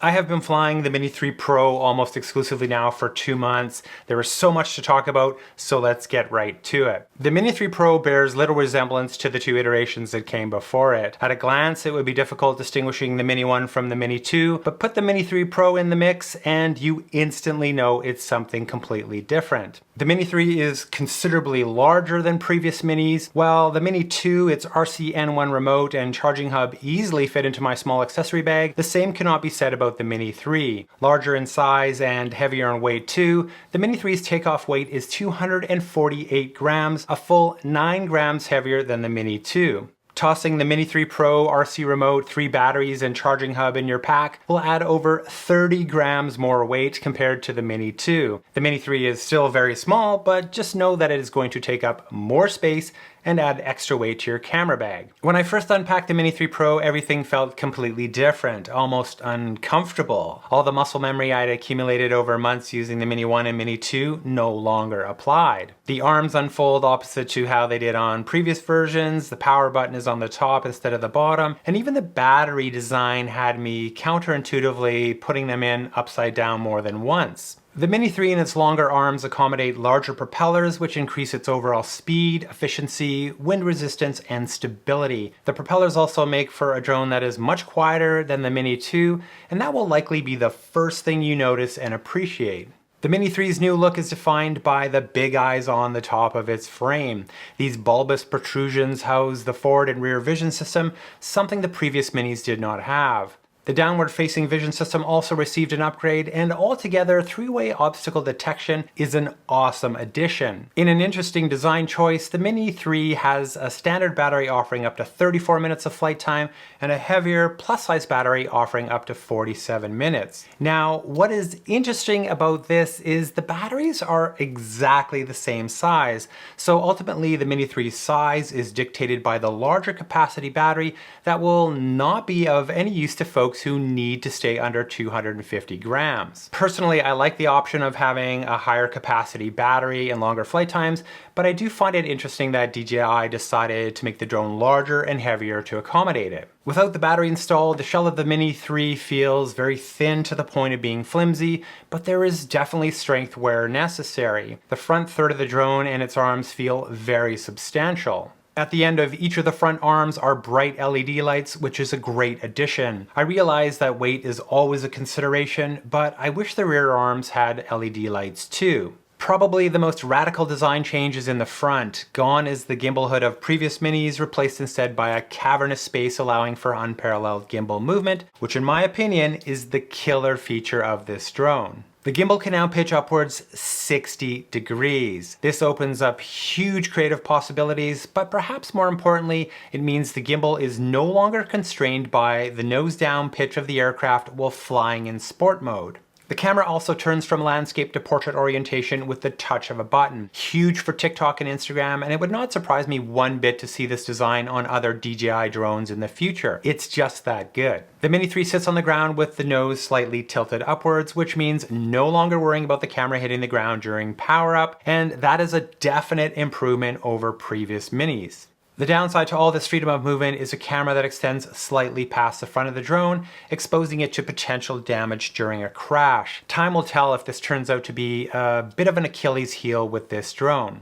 I have been flying the Mini 3 Pro almost exclusively now for 2 months. There is so much to talk about, so let's get right to it. The Mini 3 Pro bears little resemblance to the two iterations that came before it. At a glance, it would be difficult distinguishing the Mini 1 from the Mini 2, but put the Mini 3 Pro in the mix and you instantly know it's something completely different. The Mini 3 is considerably larger than previous Minis, while the Mini 2, its RC N1 remote and charging hub easily fit into my small accessory bag. The same cannot be said about the Mini 3. Larger in size and heavier in weight too, the Mini 3's takeoff weight is 248 grams, a full 9 grams heavier than the Mini 2. Tossing the Mini 3 Pro RC remote, 3 batteries and charging hub in your pack will add over 30 grams more weight compared to the Mini 2. The Mini 3 is still very small, but just know that it is going to take up more space and add extra weight to your camera bag. When I first unpacked the Mini 3 Pro, everything felt completely different, almost uncomfortable. All the muscle memory I had accumulated over months using the Mini 1 and Mini 2 no longer applied. The arms unfold opposite to how they did on previous versions, the power button is on the top instead of the bottom, and even the battery design had me counterintuitively putting them in upside down more than once. The Mini 3 and its longer arms accommodate larger propellers, which increase its overall speed, efficiency, wind resistance, and stability. The propellers also make for a drone that is much quieter than the Mini 2, and that will likely be the first thing you notice and appreciate. The Mini 3's new look is defined by the big eyes on the top of its frame. These bulbous protrusions house the forward and rear vision system, something the previous Minis did not have. The downward-facing vision system also received an upgrade, and altogether, three-way obstacle detection is an awesome addition. In an interesting design choice, the Mini 3 has a standard battery offering up to 34 minutes of flight time, and a heavier plus-size battery offering up to 47 minutes. Now, what is interesting about this is the batteries are exactly the same size, so ultimately the Mini 3's size is dictated by the larger capacity battery that will not be of any use to folks who need to stay under 250 grams. Personally, I like the option of having a higher capacity battery and longer flight times, but I do find it interesting that DJI decided to make the drone larger and heavier to accommodate it. Without the battery installed, the shell of the Mini 3 feels very thin to the point of being flimsy, but there is definitely strength where necessary. The front third of the drone and its arms feel very substantial. At the end of each of the front arms are bright LED lights, which is a great addition. I realize that weight is always a consideration, but I wish the rear arms had LED lights too. Probably the most radical design change is in the front. Gone is the gimbal hood of previous Minis, replaced instead by a cavernous space allowing for unparalleled gimbal movement, which in my opinion is the killer feature of this drone. The gimbal can now pitch upwards 60 degrees. This opens up huge creative possibilities, but perhaps more importantly, it means the gimbal is no longer constrained by the nose down pitch of the aircraft while flying in sport mode. The camera also turns from landscape to portrait orientation with the touch of a button. Huge for TikTok and Instagram, and it would not surprise me one bit to see this design on other DJI drones in the future. It's just that good. The Mini 3 sits on the ground with the nose slightly tilted upwards, which means no longer worrying about the camera hitting the ground during power up, and that is a definite improvement over previous Minis. The downside to all this freedom of movement is a camera that extends slightly past the front of the drone, exposing it to potential damage during a crash. Time will tell if this turns out to be a bit of an Achilles heel with this drone.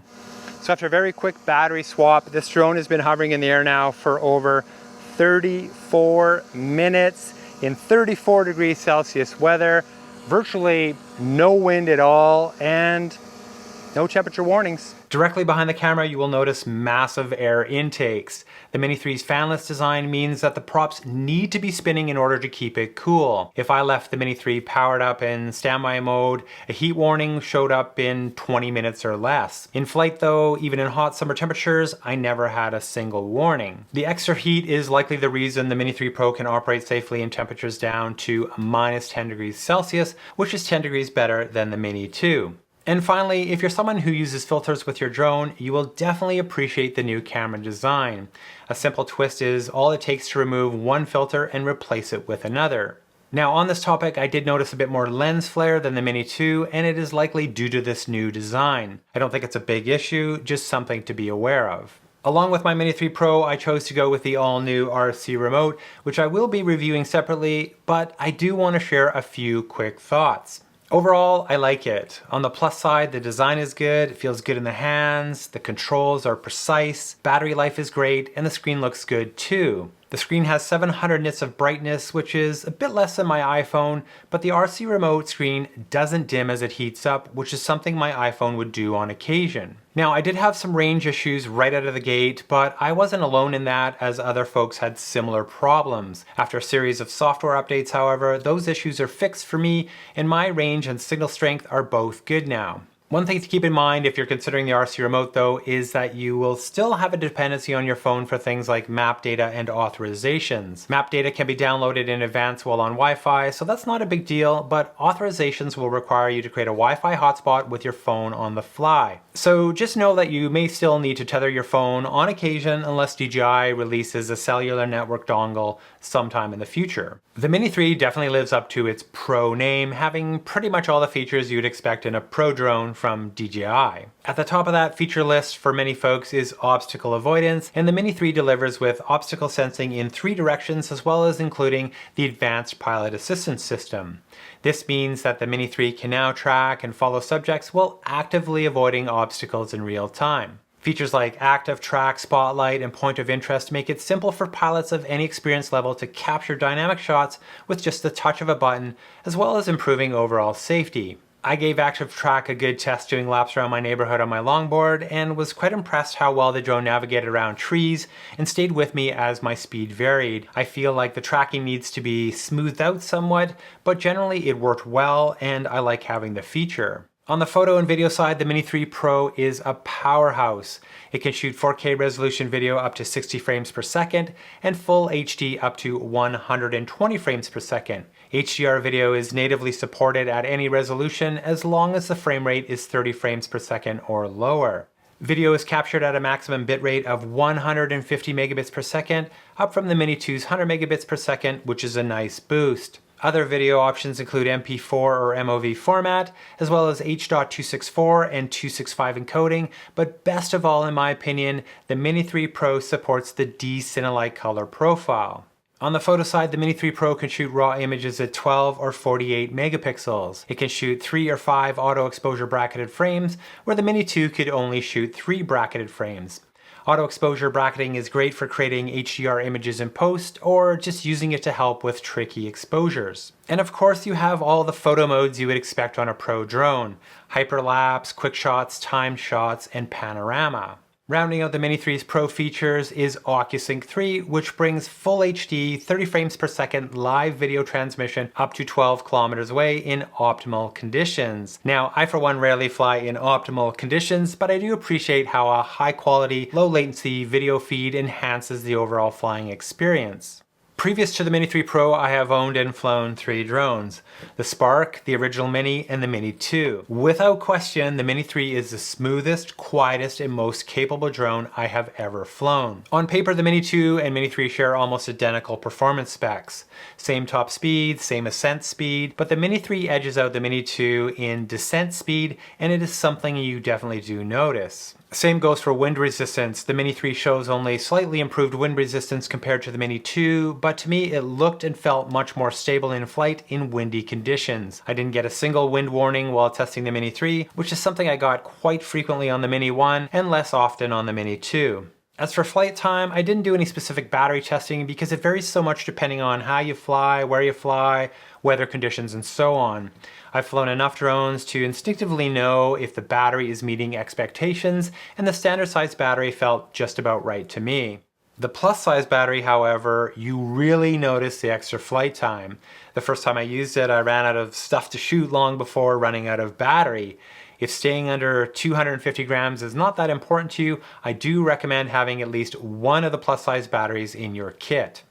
So after a very quick battery swap, this drone has been hovering in the air now for over 34 minutes in 34 degrees Celsius weather, virtually no wind at all, and no temperature warnings. Directly behind the camera, you will notice massive air intakes. The Mini 3's fanless design means that the props need to be spinning in order to keep it cool. If I left the Mini 3 powered up in standby mode, a heat warning showed up in 20 minutes or less. In flight though, even in hot summer temperatures, I never had a single warning. The extra heat is likely the reason the Mini 3 Pro can operate safely in temperatures down to minus 10 degrees Celsius, which is 10 degrees better than the Mini 2. And finally, if you're someone who uses filters with your drone, you will definitely appreciate the new camera design. A simple twist is all it takes to remove one filter and replace it with another. Now on this topic, I did notice a bit more lens flare than the Mini 2, and it is likely due to this new design. I don't think it's a big issue, just something to be aware of. Along with my Mini 3 Pro, I chose to go with the all-new RC remote, which I will be reviewing separately, but I do want to share a few quick thoughts. Overall, I like it. On the plus side, the design is good, it feels good in the hands, the controls are precise, battery life is great, and the screen looks good too. The screen has 700 nits of brightness, which is a bit less than my iPhone, but the RC remote screen doesn't dim as it heats up, which is something my iPhone would do on occasion. Now, I did have some range issues right out of the gate, but I wasn't alone in that, as other folks had similar problems. After a series of software updates, however, those issues are fixed for me, and my range and signal strength are both good now. One thing to keep in mind if you're considering the RC remote though is that you will still have a dependency on your phone for things like map data and authorizations. Map data can be downloaded in advance while on Wi-Fi, so that's not a big deal, but authorizations will require you to create a Wi-Fi hotspot with your phone on the fly. So just know that you may still need to tether your phone on occasion unless DJI releases a cellular network dongle sometime in the future. The Mini 3 definitely lives up to its Pro name, having pretty much all the features you'd expect in a Pro drone from DJI. At the top of that feature list for many folks is obstacle avoidance, and the Mini 3 delivers with obstacle sensing in 3 directions, as well as including the advanced pilot assistance system. This means that the Mini 3 can now track and follow subjects while actively avoiding obstacles in real time. Features like active track, spotlight, and point of interest make it simple for pilots of any experience level to capture dynamic shots with just the touch of a button, as well as improving overall safety. I gave active track a good test doing laps around my neighborhood on my longboard and was quite impressed how well the drone navigated around trees and stayed with me as my speed varied. I feel like the tracking needs to be smoothed out somewhat, but generally it worked well and I like having the feature. On the photo and video side, the Mini 3 Pro is a powerhouse. It can shoot 4K resolution video up to 60 frames per second and full HD up to 120 frames per second. HDR video is natively supported at any resolution as long as the frame rate is 30 frames per second or lower. Video is captured at a maximum bitrate of 150 megabits per second, up from the Mini 2's 100 megabits per second, which is a nice boost. Other video options include MP4 or MOV format, as well as H.264 and 265 encoding, but best of all in my opinion, the Mini 3 Pro supports the D-Cinelike color profile. On the photo side, the Mini 3 Pro can shoot raw images at 12 or 48 megapixels. It can shoot 3 or 5 auto exposure bracketed frames, where the Mini 2 could only shoot 3 bracketed frames. Auto exposure bracketing is great for creating HDR images in post or just using it to help with tricky exposures. And of course you have all the photo modes you would expect on a pro drone: hyperlapse, quick shots, timed shots, and panorama. Rounding out the Mini 3's Pro features is OcuSync 3, which brings full HD 30 frames per second live video transmission up to 12 kilometers away in optimal conditions. Now, I for one rarely fly in optimal conditions, but I do appreciate how a high quality, low latency video feed enhances the overall flying experience. Previous to the Mini 3 Pro, I have owned and flown 3 drones: the Spark, the original Mini, and the Mini 2. Without question, the Mini 3 is the smoothest, quietest, and most capable drone I have ever flown. On paper, the Mini 2 and Mini 3 share almost identical performance specs. Same top speed, same ascent speed, but the Mini 3 edges out the Mini 2 in descent speed, and it is something you definitely do notice. Same goes for wind resistance. The Mini 3 shows only slightly improved wind resistance compared to the Mini 2, but to me it looked and felt much more stable in flight in windy conditions. I didn't get a single wind warning while testing the Mini 3, which is something I got quite frequently on the Mini 1 and less often on the Mini 2. As for flight time, I didn't do any specific battery testing because it varies so much depending on how you fly, where you fly, weather conditions, and so on. I've flown enough drones to instinctively know if the battery is meeting expectations, and the standard size battery felt just about right to me. The plus size battery, however, you really notice the extra flight time. The first time I used it, I ran out of stuff to shoot long before running out of battery. If staying under 250 grams is not that important to you, I do recommend having at least one of the plus size batteries in your kit.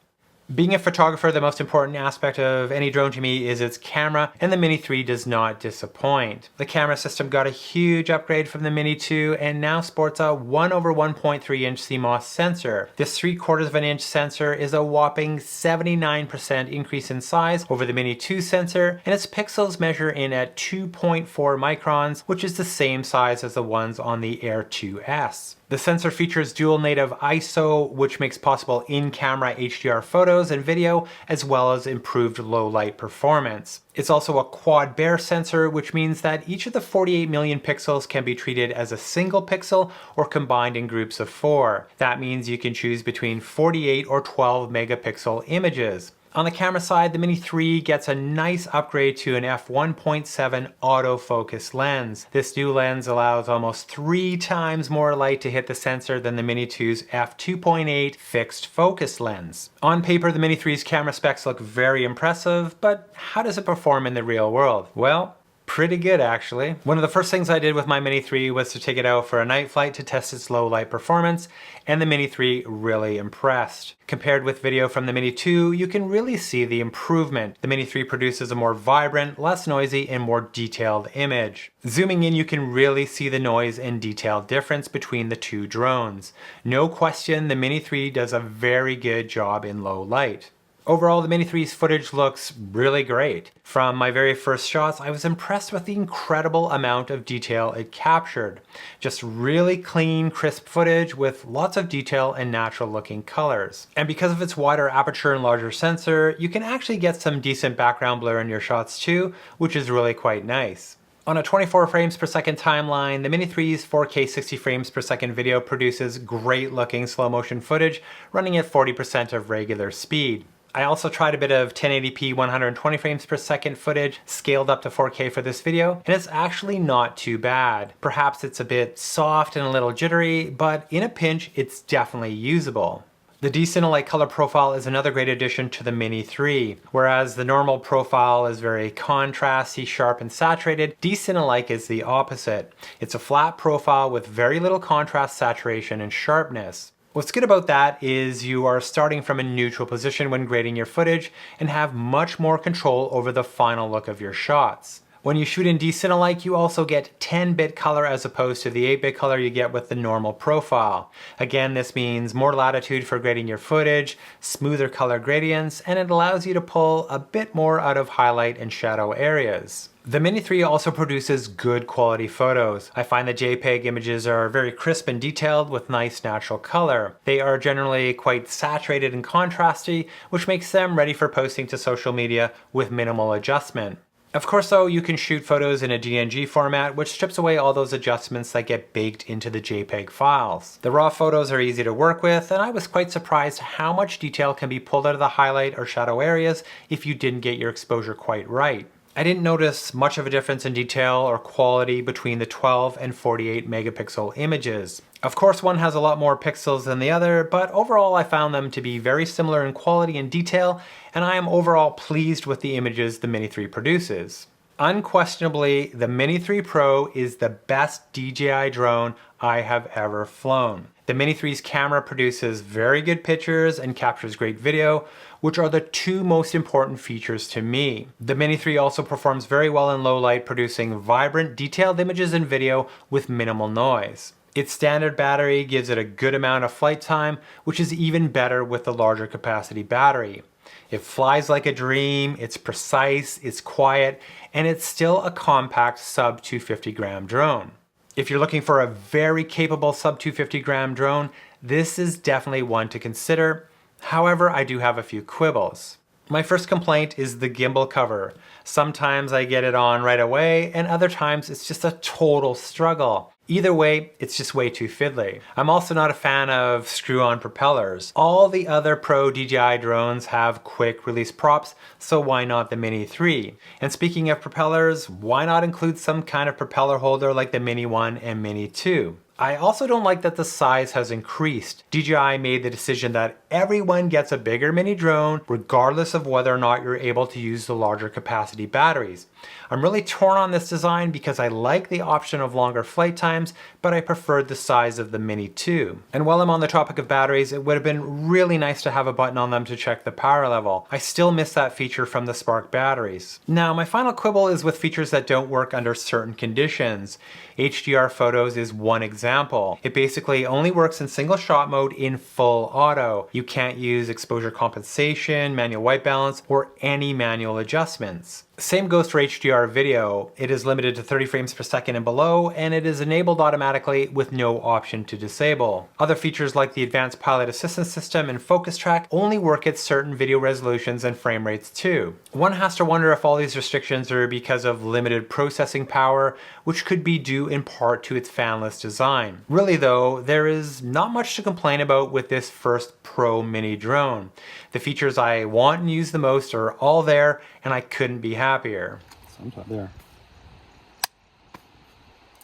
Being a photographer, the most important aspect of any drone to me is its camera, and the Mini 3 does not disappoint. The camera system got a huge upgrade from the Mini 2 and now sports a 1/1.3 inch CMOS sensor. This 3/4 of an inch sensor is a whopping 79% increase in size over the Mini 2 sensor, and its pixels measure in at 2.4 microns, which is the same size as the ones on the Air 2S. The sensor features dual native ISO, which makes possible in-camera HDR photos and video, as well as improved low light performance. It's also a quad Bayer sensor, which means that each of the 48 million pixels can be treated as a single pixel or combined in groups of 4. That means you can choose between 48 or 12 megapixel images. On the camera side, the Mini 3 gets a nice upgrade to an f1.7 autofocus lens. This new lens allows almost 3 times more light to hit the sensor than the Mini 2's f2.8 fixed focus lens. On paper, the Mini 3's camera specs look very impressive, but how does it perform in the real world? Well, pretty good actually. One of the first things I did with my Mini 3 was to take it out for a night flight to test its low light performance, and the Mini 3 really impressed. Compared with video from the Mini 2, you can really see the improvement. The Mini 3 produces a more vibrant, less noisy, and more detailed image. Zooming in, you can really see the noise and detail difference between the two drones. No question, the Mini 3 does a very good job in low light. Overall, the Mini 3's footage looks really great. From my very first shots, I was impressed with the incredible amount of detail it captured. Just really clean, crisp footage with lots of detail and natural looking colors. And because of its wider aperture and larger sensor, you can actually get some decent background blur in your shots too, which is really quite nice. On a 24 frames per second timeline, the Mini 3's 4K 60 frames per second video produces great looking slow motion footage running at 40% of regular speed. I also tried a bit of 1080p 120 frames per second footage scaled up to 4K for this video, and it's actually not too bad. Perhaps it's a bit soft and a little jittery, but in a pinch, it's definitely usable. The D-Cinelike color profile is another great addition to the Mini 3. Whereas the normal profile is very contrasty, sharp, and saturated, D-Cinelike is the opposite. It's a flat profile with very little contrast, saturation, and sharpness. What's good about that is you are starting from a neutral position when grading your footage and have much more control over the final look of your shots. When you shoot in D-Cinelike, you also get 10-bit color as opposed to the 8-bit color you get with the normal profile. Again, this means more latitude for grading your footage, smoother color gradients, and it allows you to pull a bit more out of highlight and shadow areas. The Mini 3 also produces good quality photos. I find the JPEG images are very crisp and detailed with nice natural color. They are generally quite saturated and contrasty, which makes them ready for posting to social media with minimal adjustment. Of course though, you can shoot photos in a DNG format, which strips away all those adjustments that get baked into the JPEG files. The raw photos are easy to work with, and I was quite surprised how much detail can be pulled out of the highlight or shadow areas if you didn't get your exposure quite right. I didn't notice much of a difference in detail or quality between the 12 and 48 megapixel images. Of course, one has a lot more pixels than the other, but overall I found them to be very similar in quality and detail, and I am overall pleased with the images the Mini 3 produces. Unquestionably, the Mini 3 Pro is the best DJI drone I have ever flown. The Mini 3's camera produces very good pictures and captures great video, which are the two most important features to me. The Mini 3 also performs very well in low light, producing vibrant, detailed images and video with minimal noise. Its standard battery gives it a good amount of flight time, which is even better with the larger capacity battery. It flies like a dream, it's precise, it's quiet, and it's still a compact sub 250 gram drone. If you're looking for a very capable sub 250 gram drone, this is definitely one to consider. However, I do have a few quibbles. My first complaint is the gimbal cover. Sometimes I get it on right away, and other times it's just a total struggle. Either way, it's just way too fiddly. I'm also not a fan of screw-on propellers. All the other Pro DJI drones have quick release props, so why not the Mini 3? And speaking of propellers, why not include some kind of propeller holder like the Mini 1 and Mini 2? I also don't like that the size has increased. DJI made the decision that everyone gets a bigger mini drone regardless of whether or not you're able to use the larger capacity batteries. I'm really torn on this design because I like the option of longer flight times, but I preferred the size of the Mini 2. And while I'm on the topic of batteries, it would have been really nice to have a button on them to check the power level. I still miss that feature from the Spark batteries. Now, my final quibble is with features that don't work under certain conditions. HDR photos is one example. It basically only works in single shot mode in full auto. You can't use exposure compensation, manual white balance, or any manual adjustments. Same goes for HDR video. It is limited to 30 frames per second and below, and it is enabled automatically with no option to disable. Other features like the advanced pilot assistance system and focus track only work at certain video resolutions and frame rates too. One has to wonder if all these restrictions are because of limited processing power, which could be due in part to its fanless design. Really though, there is not much to complain about with this first Pro Mini drone. The features I want and use the most are all there, and I couldn't be happier. Sometime there.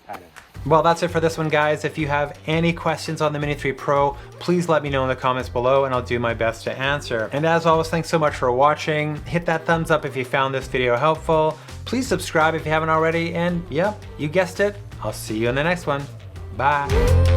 Got it. Well, that's it for this one, guys. If you have any questions on the Mini 3 Pro, please let me know in the comments below and I'll do my best to answer. And as always, thanks so much for watching. Hit that thumbs up if you found this video helpful. Please subscribe if you haven't already. And yep, you guessed it, I'll see you in the next one. Bye.